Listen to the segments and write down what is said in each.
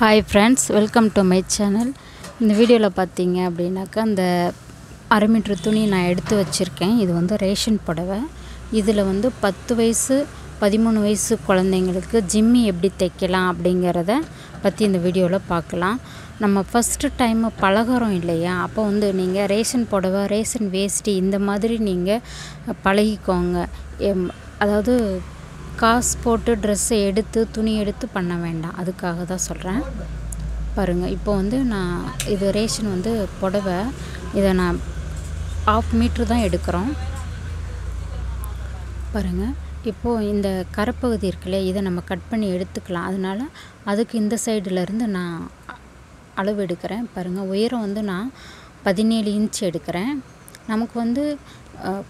Hi friends, welcome to my channel. இந்த வீடியோல பாத்தீங்க அப்படினாக்க அந்த அரை மீட்டர் துணி நான் எடுத்து வச்சிருக்கேன். இது வந்து ரேஷன் புடவை. இதுல வந்து 10 வயசு 13 வயசு குழந்தைகளுக்கு ஜிம்மி எப்படி தைக்கலாம் அப்படிங்கறத பத்தி இந்த வீடியோல பார்க்கலாம். நம்ம ஃபர்ஸ்ட் டைம் பழகுறோம் இல்லையா? அப்போ வந்து நீங்க ரேஷன் புடவை, ரேஷன் வேஷ்டி இந்த மாதிரி நீங்க பழகிக்கோங்க. அதாவது காசு போட்டு Dress எடுத்து துணி எடுத்து பண்ண வேண்டாம். அதுக்காக தான் சொல்றேன். பாருங்க இப்போ வந்து நான் இது ரேஷன் வந்து புடவை இத நான் 1/2 மீட்டர் தான் எடுக்கறோம். பாருங்க இப்போ இந்த கரப்பகுதி இருக்குல இத நம்ம கட் பண்ணி எடுத்துக்கலாம். அதனால அதுக்கு இந்த சைடுல இருந்து நான் அளவு எடுக்கறேன். பாருங்க உயரம் வந்து நான் 17 இன்ச் எடுக்கறேன். நமக்கு வந்து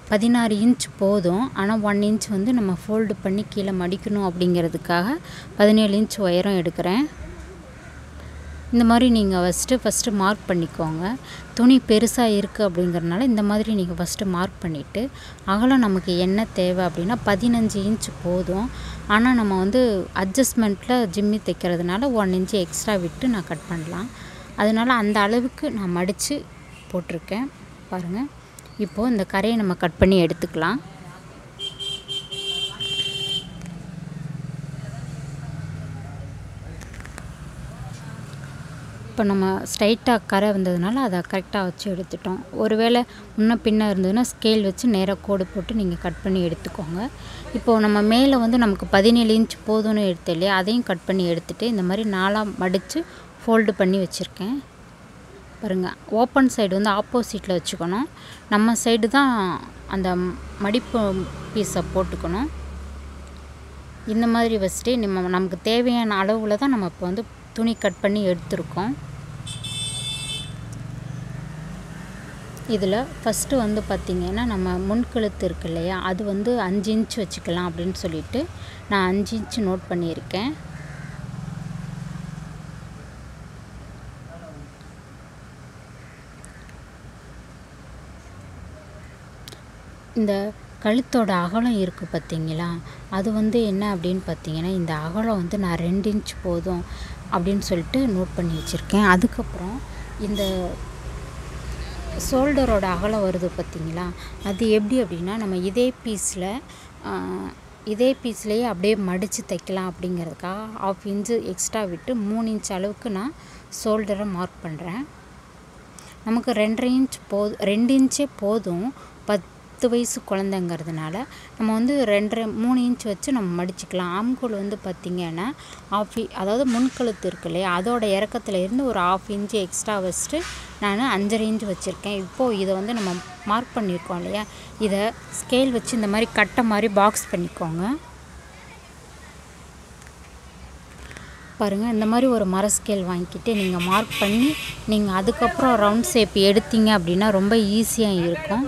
16 இன்ச் போதும். ஆனா 1 இன்ச் வந்து நம்ம ஃபோல்ட் பண்ணி கீழ மடிக்கணும் அப்படிங்கிறதுக்காக 17 இன்ச் உயரம் எடுக்கறேன். இந்த மாதிரி நீங்க ஃபர்ஸ்ட் மார்க் பண்ணிக்கோங்க. துணி பெருசா இருக்கு அப்படிங்கறனால இந்த மாதிரி நீங்க ஃபர்ஸ்ட் மார்க் பண்ணிட்டு அகலம் நமக்கு என்ன தேவை அப்படினா 15 இன்ச் போதும். ஆனா நம்ம வந்து அட்ஜஸ்ட்மென்ட்ல ஜிம்மி தைக்கிறதுனால 1 இன்ச் எக்ஸ்ட்ரா விட்டு நான் கட் பண்ணலாம். அதனால அந்த அளவுக்கு நான் மடிச்சு போட்டுருக்கேன். பாருங்க இப்போ இந்த கரையை நம்ம கட் பண்ணி எடுத்துக்கலாம். இப்போ நம்ம ஸ்ட்ரைட்டா கரை வந்ததனால அத கரெக்ட்டா வச்சு எடுத்துட்டோம். ஒருவேளை முன்ன பின்ன இருந்ததுனா ஸ்கேல் வச்சு நேரா கோடு போட்டு நீங்க கட் பண்ணி எடுத்துக்கோங்க. இப்போ நம்ம மேலே வந்து நமக்கு 17 இன்ச் போதும்னு எடுத்தேன் இல்லையா? அதையும் கட் பண்ணி எடுத்துட்டு இந்த மாதிரி நாலா மடிச்சு ஃபோல்ட் பண்ணி வச்சிருக்கேன். பாருங்க ஓபன் சைடு வந்து ஆப்போசிட்ல வச்சுக்கணும். நம்ம சைடு தான் அந்த மடிப்பு பீஸை போட்டுக்கணும். இந்த மாதிரி வச்சிட்டு நமக்கு தேவையான அளவுல தான் நம்ம இப்ப வந்து துணி கட் பண்ணி எடுத்துறோம். இதுல ஃபர்ஸ்ட் வந்து பாத்தீங்கன்னா நம்ம முன்கழுத்து இருக்கு இல்லையா? அது வந்து 5 இன்ச் வச்சுக்கலாம் அப்படினு சொல்லிட்டு நான் 5 இன்ச் நோட் பண்ணியிருக்கேன். இந்த கழுத்தோட அகலம் இருக்கு பாத்தீங்களா? அது வந்து என்ன அப்படினு பாத்தீங்கன்னா இந்த அகலம் வந்து நான் 2 இன்ச் போதும் அப்படினு சொல்லிட்டு நோட் பண்ணி வச்சிருக்கேன். அதுக்கு அப்புறம் இந்த ஷோல்டரோட அகலம் வருது பாத்தீங்களா? அது எப்படி அப்படினா நம்ம இதே பீஸ்லயே அப்படியே மடிச்சு தைக்கலாம் அப்படிங்கிறதுக்காக 1/2 இன்ச் எக்ஸ்ட்ரா விட்டு 3 இன்ச் அளவுக்கு நான் ஷோல்டரை மார்க் பண்றேன். நமக்கு 2.5 இன்ச் 2 இன்ச்சே போதும். 10 வயசு குழந்தைங்கிறதுனால நம்ம வந்து 3 இன்ச் வச்சு நம்ம மடிச்சுக்கலாம். ஆம்கோல் வந்து பாத்தீங்கன்னா அதாவது முன்கழுத்து இருக்குல்ல அதோட இறக்கத்துல இருந்து ஒரு 1/2 இன்ச் எக்ஸ்ட்ரா வச்சிட்டு நான் 5.5 இன்ச் வச்சிருக்கேன். இப்போ இத வந்து நம்ம மார்க் பண்ணிருக்கோம் இல்லையா? இத ஸ்கேல் வச்சு இந்த மாதிரி கட்ட மாதிரி பாக்ஸ் பண்ணிக்கோங்க. பாருங்க இந்த மாதிரி ஒரு மர ஸ்கேல் வாங்கிட்டு நீங்க மார்க் பண்ணி நீங்க அதுக்கு அப்புறம் ரவுண்ட் ஷேப் எடுத்தீங்க அப்படினா ரொம்ப ஈஸியா இருக்கும்.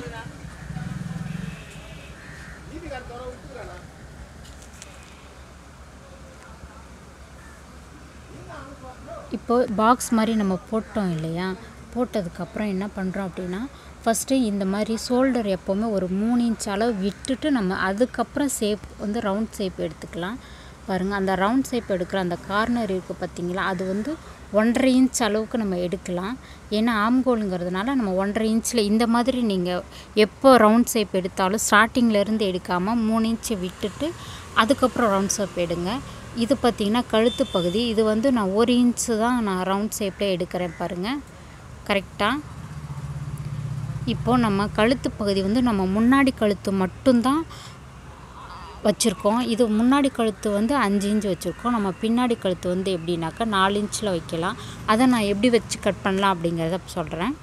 இப்போ பாக்ஸ் மாதிரி நம்ம போட்டோம் இல்லையா? போட்டதுக்கு அப்புறம் என்ன பண்றோம் அப்படினா ஃபர்ஸ்ட் இந்த மாதிரி ஷோல்டர் எப்பவுமே ஒரு 3 இன்ச் அளவு விட்டுட்டு நம்ம அதுக்கு அப்புறம் ஷேப் வந்து ரவுண்ட் ஷேப் எடுத்துக்கலாம். பாருங்க அந்த ரவுண்ட் ஷேப் எடுக்கிற அந்த கார்னர் இருக்கு பாத்தீங்களா? அது வந்து 1.5 இன்ச் அளவுக்கு நம்ம எடுக்கலாம். ஏன்னா ஆம்கோல்ங்கிறதுனால நம்ம 1.5 இன்ச்ல இந்த மாதிரி நீங்க எப்போ ரவுண்ட் ஷேப் எடுத்தாலும் ஸ்டார்டிங்ல இருந்து எடுக்காம 3 இன்ச் விட்டுட்டு அதுக்கு அப்புறம் ரவுண்ட் ஷேப் எடுங்க. இது பாத்தீங்கன்னா கழுத்து பகுதி. இது வந்து நான் 1 இன்ச் தான் நான் ரவுண்ட் ஷேப்ல எடுக்கறேன் பாருங்க. கரெக்ட்டா? இப்போ நம்ம கழுத்து பகுதி வந்து நம்ம முன்னாடி கழுத்து மட்டும் தான் வச்சிருக்கோம். இது முன்னாடி கழுத்து வந்து 5 இன்ச் வச்சிருக்கோம். நம்ம பின்னாடி கழுத்து வந்து எப்படினாக்க 4 இன்ச்ல வைக்கலாம். அத நான் எப்படி வச்சு கட் பண்ணலாம் அப்படிங்கறத சொல்றேன்.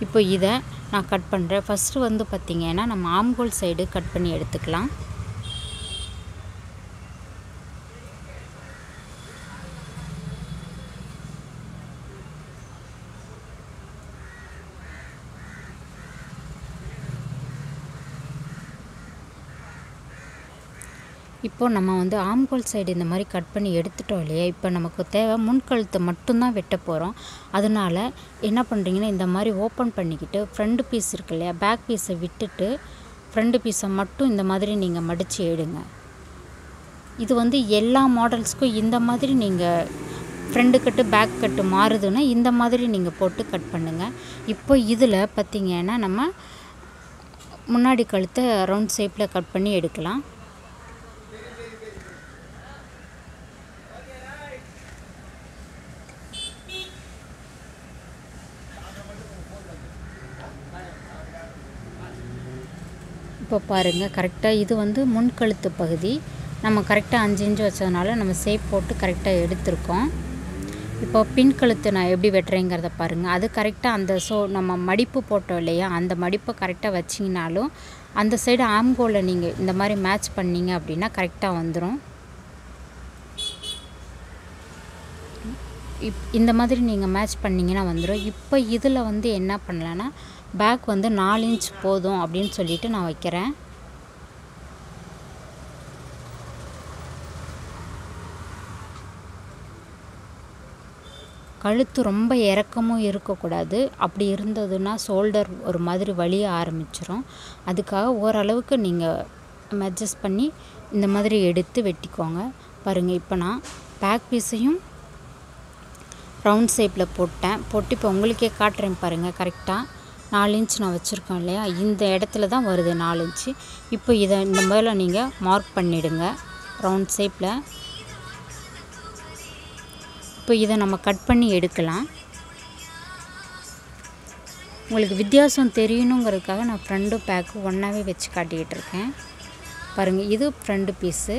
இப்போ இத நான் கட் பண்றேன். ஃபர்ஸ்ட் வந்து பாத்தீங்கன்னா நம்ம ஆம்கோல் சைடு கட் பண்ணி எடுத்துக்கலாம். இப்போ நம்ம வந்து ஆம்கோல் சைடு இந்த மாதிரி கட் பண்ணி எடுத்துட்டோம் இல்லையா? இப்போ நமக்கு தேவை முன்கழுத்து மட்டும் தான் வெட்ட போறோம். அதனால என்ன பண்றீங்கன்னா இந்த மாதிரி ஓபன் பண்ணிக்கிட்டு ஃப்ரண்ட் பீஸ் இருக்கு இல்லையா? பேக் பீஸை விட்டுட்டு ஃப்ரண்ட் பீஸை மட்டும் இந்த மாதிரி நீங்க மடிச்சு எடுங்க. இது வந்து எல்லா மாடல்ஸ்க்கும் இந்த மாதிரி நீங்க ஃப்ரண்ட் கட்டு பேக் கட்டு மாறுதுன்னா இந்த மாதிரி நீங்கள் போட்டு கட் பண்ணுங்கள். இப்போ இதில் பார்த்திங்கன்னா நம்ம முன்னாடி கழுத்தை ரவுண்ட் ஷேப்பில் கட் பண்ணி எடுக்கலாம். இப்போ பாருங்கள் கரெக்டாக இது வந்து முன்கழுத்து பகுதி நம்ம கரெக்டாக 5 இன்ச்சு வச்சதுனால நம்ம ஷேப் போட்டு கரெக்டாக எடுத்திருக்கோம். இப்போ பின் கழுத்து நான் எப்படி வெட்டுறேங்கிறத பாருங்கள். அது கரெக்டாக அந்த நம்ம மடிப்பு போட்டோம் இல்லையா, அந்த மடிப்பை கரெக்டாக வச்சிங்கனாலும் அந்த சைடு ஆம்கோலில் நீங்கள் இந்த மாதிரி மேட்ச் பண்ணிங்க அப்படின்னா கரெக்டாக வந்துடும். இந்த மாதிரி நீங்கள் மேட்ச் பண்ணிங்கன்னா வந்துடும். இப்போ இதில் வந்து என்ன பண்ணலான்னா பேக் வந்து 4 இன்ச் போதும் அப்படின்னு சொல்லிட்டு நான் வைக்கிறேன். கழுத்து ரொம்ப இறக்கமும் இருக்கக்கூடாது. அப்படி இருந்ததுன்னா ஷோல்டர் ஒரு மாதிரி வலிய ஆரம்பிச்சிடும். அதுக்காக ஓரளவுக்கு நீங்கள் அட்ஜஸ்ட் பண்ணி இந்த மாதிரி எடுத்து வெட்டிக்கோங்க. பாருங்கள் இப்போ நான் பேக் பீஸையும் ரவுண்ட் ஷேப்பில் போட்டு இப்போ உங்களுக்கே காட்டுறேன் பாருங்கள். கரெக்டாக 4 இன்ச் நான் வச்சுருக்கேன் இல்லையா, இந்த இடத்துல தான் வருது 4 இன்ச்சு. இப்போ இதை இந்த மாதிரி நீங்கள் மார்க் பண்ணிவிடுங்க ரவுண்ட் ஷேப்பில். இப்போ இதை நம்ம கட் பண்ணி எடுக்கலாம். உங்களுக்கு வித்தியாசம் தெரியணுங்கிறதுக்காக நான் ஃப்ரண்ட்டு பேக்கு ஒன்றாவே வச்சு காட்டிக்கிட்டு இருக்கேன். பாருங்கள் இது ஃப்ரண்ட் பீஸு,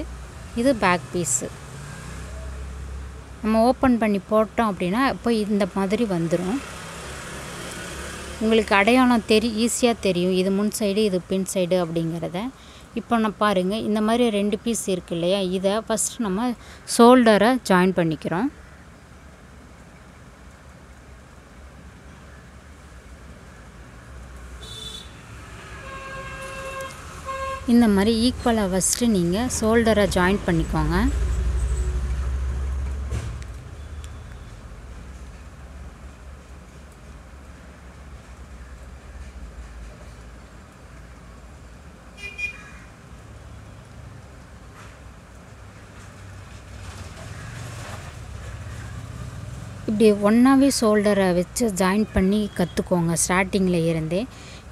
இது பேக் பீஸு. நம்ம ஓப்பன் பண்ணி போட்டோம் அப்படின்னா இப்போ இந்த மாதிரி வந்துடும். உங்களுக்கு அடையாளம் ஈஸியாக தெரியும் இது முன் சைடு இது பின் சைடு அப்படிங்கிறத. இப்போ நான் பாருங்கள் இந்த மாதிரி 2 பீஸ் இருக்குது இல்லையா, இதை ஃபஸ்ட்டு நம்ம ஷோல்டரை ஜாயின் பண்ணிக்கிறோம். இந்த மாதிரி ஈக்குவலாக ஃபஸ்ட்டு நீங்கள் ஷோல்டரை ஜாயின் பண்ணிக்கோங்க. இப்படி ஒன்றாவே ஷோல்டரை வச்சு ஜாயின் பண்ணி கற்றுக்கோங்க ஸ்டார்டிங்கில் இருந்தே.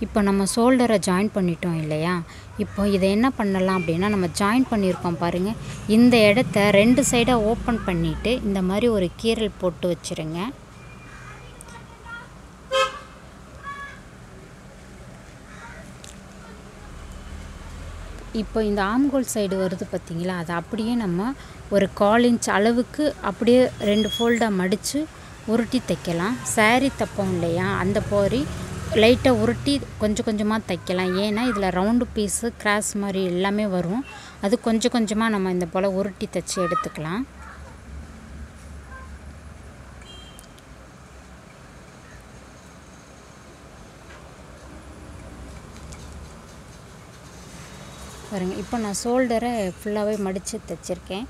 இப்போ நம்ம ஷோல்டரை ஜாயின் பண்ணிட்டோம் இல்லையா, இப்போ இதை என்ன பண்ணலாம் அப்படின்னா நம்ம ஜாயின் பண்ணியிருக்கோம் பாருங்கள், இந்த இடத்த 2 சைடாக ஓப்பன் பண்ணிவிட்டு இந்த மாதிரி ஒரு கீறல் போட்டு வச்சுருங்க. இப்போ இந்த ஆம்கோல் சைடு வருது பார்த்திங்களா, அதை அப்படியே நம்ம ஒரு 1/4 இன்ச் அளவுக்கு அப்படியே 2 ஃபோல்டாக மடித்து உருட்டி தைக்கலாம். சாரீ தைப்போம் இல்லையா, அந்த போரி லைட்டாக உருட்டி கொஞ்சம் கொஞ்சமாக தைக்கலாம். ஏன்னா இதில் ரவுண்டு பீஸு கிராஸ் மாதிரி எல்லாமே வரும். அது கொஞ்சம் கொஞ்சமாக நம்ம இந்த போல் உருட்டி தைச்சி எடுத்துக்கலாம். பாருங்கள் இப்போ நான் ஷோல்டரை ஃபுல்லாகவே மடித்து தைச்சிருக்கேன்.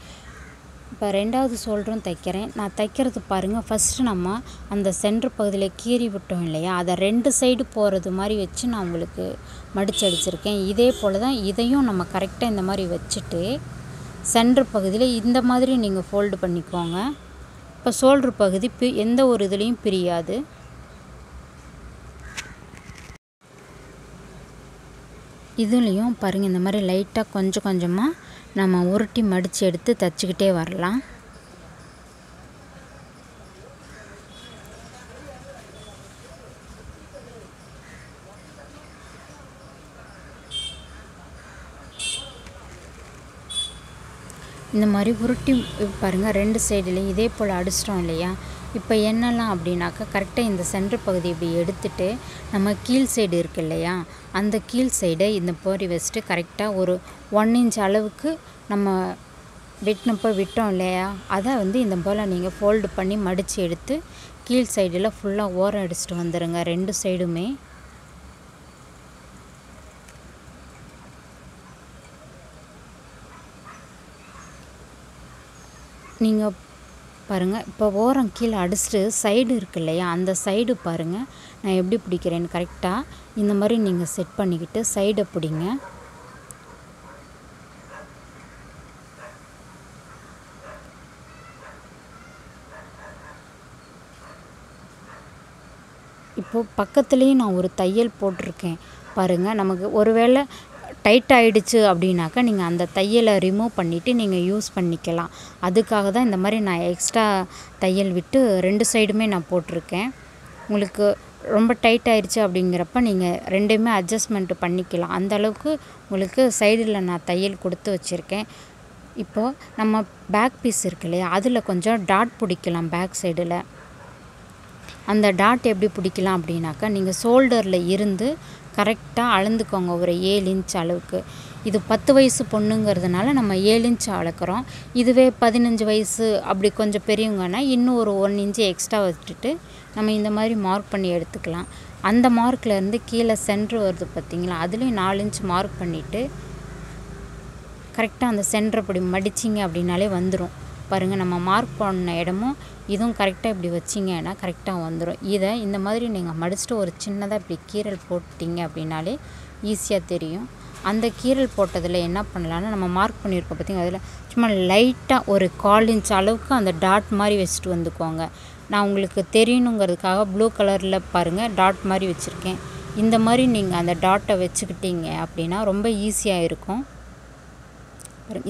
இப்போ 2வது ஷோல்டரும் தைக்கிறேன். நான் தைக்கிறது பாருங்கள், ஃபஸ்ட்டு நம்ம அந்த சென்டர் பகுதியில் கீறி விட்டோம் இல்லையா, அதை 2 சைடு போகிறது மாதிரி வச்சு நான் உங்களுக்கு மடித்து அடிச்சிருக்கேன். இதே போல் தான் இதையும் நம்ம கரெக்டாக இந்த மாதிரி வச்சுட்டு சென்டர் பகுதியில் இந்த மாதிரி நீங்கள் ஃபோல்டு பண்ணிக்கோங்க. இப்போ ஷோல்டர் பகுதி எந்த ஒரு இதுலேயும் பிரியாது. இதுலேயும் பாருங்கள் இந்த மாதிரி லைட்டாக கொஞ்சம் கொஞ்சமாக நம்ம உருட்டி மடித்து எடுத்து தைச்சிக்கிட்டே வரலாம். இந்த மாதிரி உருட்டி பாருங்கள் 2 சைடுலேயும் இதே போல் அடிச்சிட்டோம் இல்லையா. இப்போ என்னெல்லாம் அப்படின்னாக்கா கரெக்டாக இந்த சென்டர் பகுதி இப்படி எடுத்துகிட்டு நம்ம கீழ் சைடு இருக்குது இல்லையா, அந்த கீழ் சைடை இந்த போரி வச்சுட்டு கரெக்டாக ஒரு 1 இன்ச் அளவுக்கு நம்ம வெட்டினப்போ விட்டோம் இல்லையா, அதை வந்து இந்த போல் நீங்கள் ஃபோல்டு பண்ணி மடித்து எடுத்து கீழ் சைடில் ஃபுல்லாக ஓரம் அடிச்சுட்டு வந்துடுங்க 2 சைடுமே. நீங்கள் பாருங்கள் இப்போ ஓரம் கீழே அடிச்சுட்டு சைடு இருக்கு இல்லையா, அந்த சைடு பாருங்கள் நான் எப்படி பிடிக்கிறேன்னு கரெக்டாக இந்த மாதிரி நீங்கள் செட் பண்ணிக்கிட்டு சைடை பிடிங்க. இப்போது பக்கத்துலேயும் நான் ஒரு தையல் போட்டிருக்கேன் பாருங்கள். நமக்கு ஒருவேளை டைட் ஆகிடுச்சு அப்படின்னாக்கா நீங்கள் அந்த தையலை ரிமூவ் பண்ணிவிட்டு நீங்கள் யூஸ் பண்ணிக்கலாம். அதுக்காக தான் இந்த மாதிரி நான் எக்ஸ்ட்ரா தையல் விட்டு 2 சைடுமே நான் போட்டிருக்கேன். உங்களுக்கு ரொம்ப டைட் ஆயிடுச்சு அப்படிங்கிறப்ப நீங்கள் ரெண்டுமே அட்ஜஸ்ட்மெண்ட்டு பண்ணிக்கலாம். அந்தளவுக்கு உங்களுக்கு சைடில் நான் தையல் கொடுத்து வச்சுருக்கேன். இப்போது நம்ம பேக் பீஸ் இருக்கு இல்லையா, அதில் கொஞ்சம் டாட் பிடிக்கலாம். பேக் சைடில் அந்த டாட் எப்படி பிடிக்கலாம் அப்படின்னாக்கா, நீங்கள் ஷோல்டரில் இருந்து கரெக்டாக அளந்துக்கோங்க ஒரு 7 இன்ச் அளவுக்கு. இது 10 வயசு பொண்ணுங்கிறதுனால நம்ம 7 இன்ச் அளக்குறோம். இதுவே 15 வயசு அப்படி கொஞ்சம் பெரியவங்கன்னா இன்னும் ஒரு 1 இன்ச்சு எக்ஸ்ட்ரா வச்சுட்டு நம்ம இந்த மாதிரி மார்க் பண்ணி எடுத்துக்கலாம். அந்த மார்க்லேருந்து கீழே சென்ட்ரு வருது பார்த்திங்களா, அதுலேயும் 4 இன்ச் மார்க் பண்ணிவிட்டு கரெக்டாக அந்த சென்டரை இப்படி மடிச்சிங்க அப்படின்னாலே வந்துடும். பாருங்கள், நம்ம மார்க் பண்ண இடமும் இதுவும் கரெக்டாக இப்படி வச்சிங்கன்னா கரெக்டாக வந்துடும். இதை இந்த மாதிரி நீங்கள் மடிச்சுட்டு ஒரு சின்னதாக இப்படி கீறல் போட்டிங்க அப்படின்னாலே ஈஸியாக தெரியும். அந்த கீறல் போட்டதில் என்ன பண்ணலான்னா, நம்ம மார்க் பண்ணியிருக்கோம் பார்த்திங்க, அதில் சும்மா லைட்டாக ஒரு 1/4 இன்ச் அளவுக்கு அந்த டாட் மாதிரி வச்சுட்டு வந்துக்கோங்க. நான் உங்களுக்கு தெரியணுங்கிறதுக்காக ப்ளூ கலரில் பாருங்கள் டாட் மாதிரி வச்சுருக்கேன். இந்த மாதிரி நீங்கள் அந்த டாட்டை வச்சுக்கிட்டீங்க அப்படின்னா ரொம்ப ஈஸியாக இருக்கும்.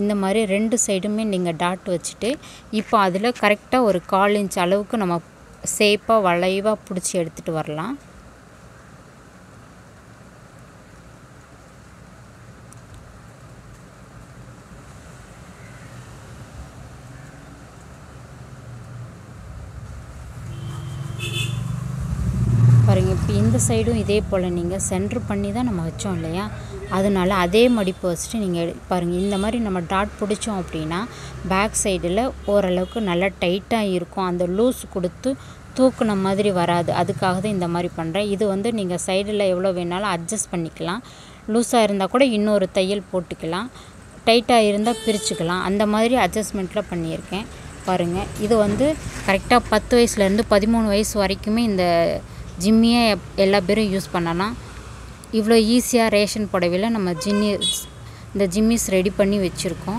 இந்த மாதிரி 2 சைடுமே நீங்கள் டாட் வச்சுட்டு இப்போ அதில் கரெக்டாக ஒரு 1/4 இன்ச் அளவுக்கு நம்ம ஷேப்பாக வளைவாக பிடிச்சி எடுத்துகிட்டு வரலாம். பாருங்கள், இப்போ இந்த சைடும் இதே போல் நீங்கள் சென்ட்ரு பண்ணி தான் நம்ம வச்சோம் இல்லையா, அதனால் அதே மடிப்பு வச்சுட்டு நீங்கள் பாருங்கள். இந்த மாதிரி நம்ம டாட் பிடிச்சோம் அப்படின்னா பேக் சைடில் ஓரளவுக்கு நல்லா டைட்டாக இருக்கும். அந்த லூஸ் கொடுத்து தூக்குன மாதிரி வராது. அதுக்காக தான் இந்த மாதிரி பண்ணுறேன். இது வந்து நீங்கள் சைடில் எவ்வளோ வேணாலும் அட்ஜஸ்ட் பண்ணிக்கலாம். லூஸாக இருந்தால் கூட இன்னொரு தையல் போட்டுக்கலாம், டைட்டாக இருந்தால் பிரிச்சுக்கலாம். அந்த மாதிரி அட்ஜஸ்ட்மெண்ட்டில் பண்ணியிருக்கேன். பாருங்கள், இது வந்து கரெக்டாக 10 வயசுலேருந்து 13 வயசு வரைக்குமே இந்த ஜிம்மியை எல்லா பேரும் யூஸ் பண்ணலாம். இவ்வளோ ஈஸியாக ரேஷன் புடவையில் நம்ம இந்த ஜிம்மிஸ் ரெடி பண்ணி வச்சுருக்கோம்.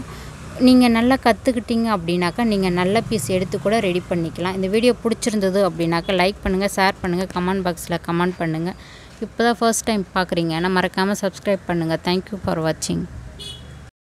நீங்கள் நல்லா கற்றுக்கிட்டீங்க அப்படின்னாக்கா நீங்கள் நல்ல பீஸ் எடுத்து கூட ரெடி பண்ணிக்கலாம். இந்த வீடியோ பிடிச்சிருந்தது அப்படின்னாக்கா லைக் பண்ணுங்கள், ஷேர் பண்ணுங்கள், கமெண்ட் பாக்ஸில் கமெண்ட் பண்ணுங்கள். இப்போ தான் ஃபர்ஸ்ட் டைம் பார்க்குறீங்கன்னா மறக்காமல் சப்ஸ்கிரைப் பண்ணுங்கள். தேங்க்யூ ஃபார் வாட்சிங்.